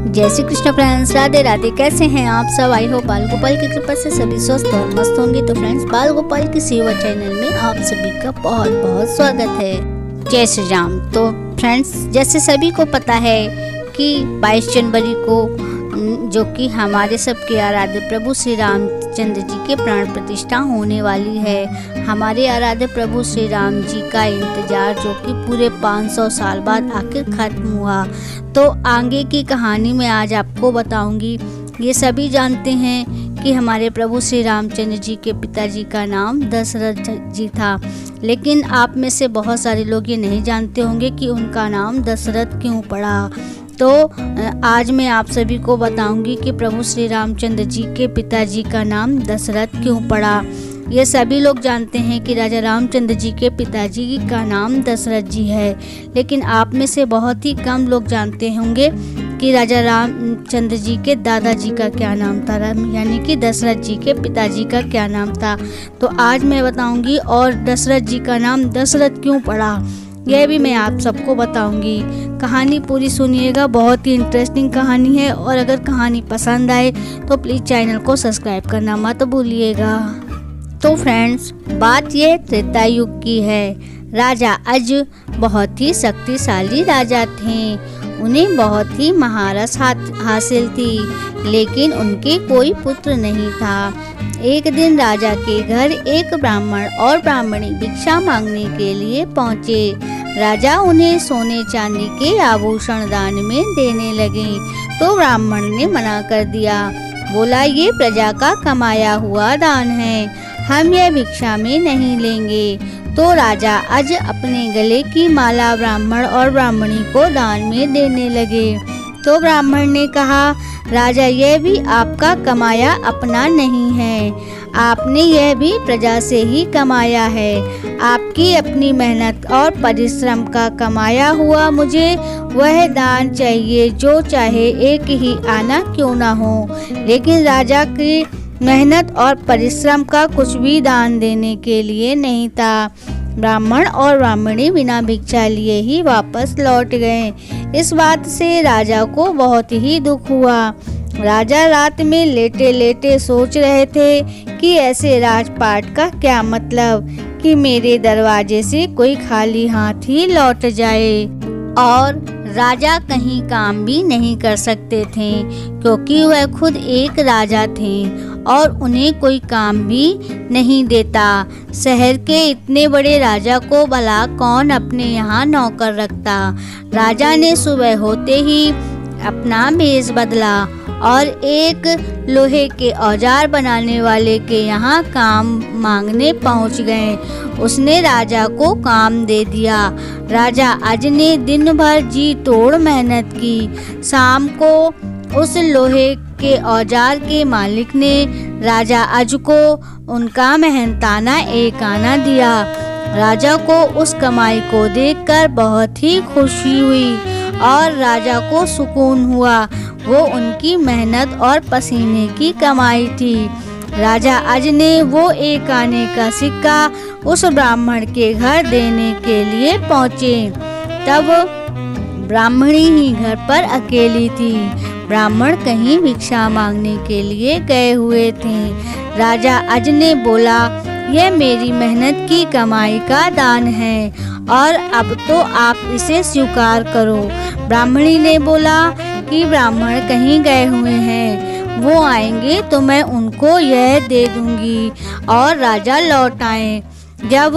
जय श्री कृष्ण फ्रेंड्स, राधे राधे। कैसे हैं आप सब? आई हो बाल गोपाल की कृपा से सभी स्वस्थ और मस्त होंगे। तो फ्रेंड्स, बाल गोपाल की सेवा चैनल में आप सभी का बहुत बहुत स्वागत है। जय श्री राम। तो फ्रेंड्स, जैसे सभी को पता है कि 22 जनवरी को जो कि हमारे सबके आराध्य प्रभु श्री रामचंद्र जी के प्राण प्रतिष्ठा होने वाली है। हमारे आराध्य प्रभु श्री राम जी का इंतजार जो कि पूरे 500 साल बाद आखिर खत्म हुआ। तो आगे की कहानी मैं आज आपको बताऊंगी। ये सभी जानते हैं कि हमारे प्रभु श्री रामचंद्र जी के पिताजी का नाम दशरथ जी था, लेकिन आप में से बहुत सारे लोग ये नहीं जानते होंगे कि उनका नाम दशरथ क्यों पड़ा। तो आज मैं आप सभी को बताऊंगी कि प्रभु श्री रामचंद्र जी के पिताजी का नाम दशरथ क्यों पड़ा। ये सभी लोग जानते हैं कि राजा रामचंद्र जी के पिताजी का नाम दशरथ जी है, लेकिन आप में से बहुत ही कम लोग जानते होंगे कि राजा रामचंद्र जी के दादाजी का क्या नाम था, यानी कि दशरथ जी के पिताजी का क्या नाम था। तो आज मैं बताऊंगी, और दशरथ जी का नाम दशरथ क्यों पड़ा यह भी मैं आप सबको बताऊंगी। कहानी पूरी सुनिएगा, बहुत ही इंटरेस्टिंग कहानी है। और अगर कहानी पसंद आए तो प्लीज़ चैनल को सब्सक्राइब करना मत भूलिएगा। तो फ्रेंड्स, बात यह त्रेता युग की है। राजा अज बहुत ही शक्तिशाली राजा थे। उन्हें बहुत ही महारस हासिल थी, लेकिन उनके कोई पुत्र नहीं था। एक दिन राजा के घर एक ब्राह्मण और ब्राह्मणी भिक्षा मांगने के लिए पहुँचे। राजा उन्हें सोने चांदी के आभूषण दान में देने लगे, तो ब्राह्मण ने मना कर दिया। बोला, ये प्रजा का कमाया हुआ दान है, हम यह भिक्षा में नहीं लेंगे। तो राजा अज अपने गले की माला ब्राह्मण और ब्राह्मणी को दान में देने लगे। तो ब्राह्मण ने कहा, राजा, यह भी आपका कमाया अपना नहीं है, आपने यह भी प्रजा से ही कमाया है। आपकी अपनी मेहनत और परिश्रम का कमाया हुआ मुझे वह दान चाहिए, जो चाहे एक ही आना क्यों ना हो। लेकिन राजा की मेहनत और परिश्रम का कुछ भी दान देने के लिए नहीं था। ब्राह्मण और ब्राह्मणी बिना भिक्षा लिए ही वापस लौट गए। इस बात से राजा को बहुत ही दुख हुआ। राजा रात में लेटे लेटे सोच रहे थे कि ऐसे राजपाट का क्या मतलब कि मेरे दरवाजे से कोई खाली हाथ ही लौट जाए। और राजा कहीं काम भी नहीं कर सकते थे, क्योंकि वह खुद एक राजा थे और उन्हें कोई काम भी नहीं देता। शहर के इतने बड़े राजा को भला कौन अपने यहाँ नौकर रखता। राजा ने सुबह होते ही अपना भेष बदला और एक लोहे के औजार बनाने वाले के यहाँ काम मांगने पहुँच गए। उसने राजा को काम दे दिया। राजा अज ने दिन भर जी तोड़ मेहनत की। शाम को उस लोहे के औजार के मालिक ने राजा अज को उनका मेहनताना एक आना दिया। राजा को उस कमाई को देखकर बहुत ही खुशी हुई और राजा को सुकून हुआ। वो उनकी मेहनत और पसीने की कमाई थी। राजा अज ने वो एक आने का सिक्का उस ब्राह्मण के घर देने के लिए पहुँचे। तब ब्राह्मणी ही घर पर अकेली थी। ब्राह्मण कहीं भिक्षा मांगने के लिए गए हुए थे। राजा अज ने बोला, यह मेरी मेहनत की कमाई का दान है और अब तो आप इसे स्वीकार करो। ब्राह्मणी ने बोला कि ब्राह्मण कहीं गए हुए हैं, वो आएंगे तो मैं उनको यह दे दूंगी और राजा लौट आए। जब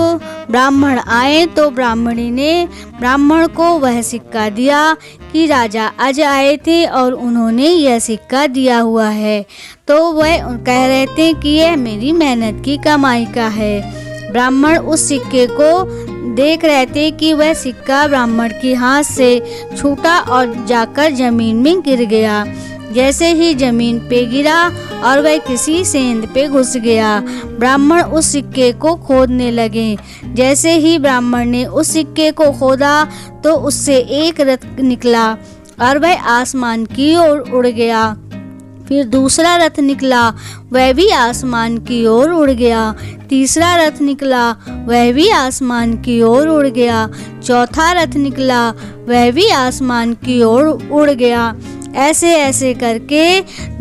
ब्राह्मण आए तो ब्राह्मणी ने ब्राह्मण को वह सिक्का दिया कि राजा अज आए थे और उन्होंने यह सिक्का दिया हुआ है। तो वह कह रहे थे कि यह मेरी मेहनत की कमाई का है। ब्राह्मण उस सिक्के को देख रहे थे कि वह सिक्का ब्राह्मण के हाथ से छूटा और जाकर जमीन में गिर गया। जैसे ही जमीन पे गिरा और वह किसी सेंध पे घुस गया। ब्राह्मण उस सिक्के को खोदने लगे। जैसे ही ब्राह्मण ने उस सिक्के को खोदा तो उससे एक रथ निकला और वह आसमान की ओर उड़ गया। फिर दूसरा रथ निकला, वह भी आसमान की ओर उड़ गया। तीसरा रथ निकला, वह भी आसमान की ओर उड़ गया। चौथा रथ निकला, वह भी आसमान की ओर उड़ गया। ऐसे ऐसे करके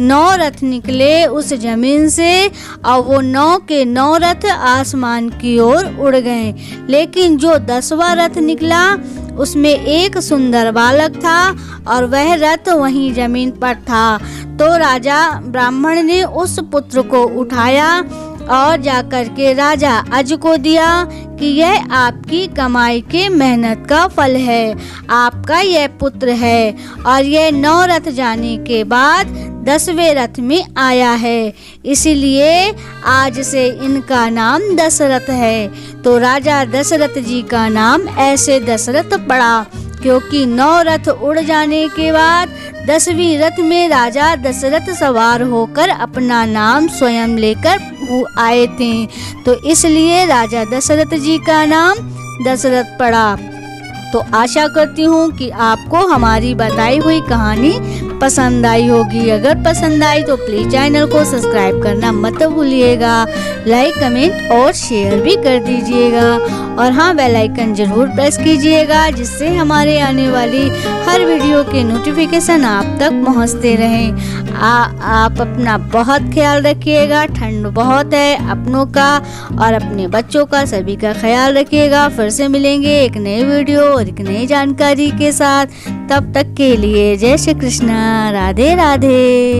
9 रथ निकले उस जमीन से और वो 9 के 9 रथ आसमान की ओर उड़ गए। लेकिन जो 10वां रथ निकला उसमें एक सुंदर बालक था और वह रथ वहीं जमीन पर था। तो राजा ब्राह्मण ने उस पुत्र को उठाया और जाकर के राजा अज को दिया कि यह आपकी कमाई के मेहनत का फल है, आपका यह पुत्र है। और यह 9 रथ जाने के बाद 10वें रथ में आया है, इसीलिए आज से इनका नाम दशरथ है। तो राजा दशरथ जी का नाम ऐसे दशरथ पड़ा क्योंकि 9 रथ उड़ जाने के बाद 10वीं रथ में राजा दशरथ सवार होकर अपना नाम स्वयं लेकर आए थे। तो इसलिए राजा दशरथ जी का नाम दशरथ पड़ा। तो आशा करती हूँ कि आपको हमारी बताई हुई कहानी पसंद आई होगी। अगर पसंद आई तो प्लीज चैनल को सब्सक्राइब करना मत भूलिएगा, लाइक कमेंट और शेयर भी कर दीजिएगा और हाँ बेल आइकन जरूर प्रेस कीजिएगा जिससे हमारे आने वाली हर वीडियो के नोटिफिकेशन आप तक पहुंचते रहें। आप अपना बहुत ख्याल रखिएगा, ठंड बहुत है, अपनों का और अपने बच्चों का सभी का ख्याल रखिएगा। फिर से मिलेंगे एक नई वीडियो और एक नई जानकारी के साथ। तब तक के लिए जय श्री कृष्णा, राधे राधे।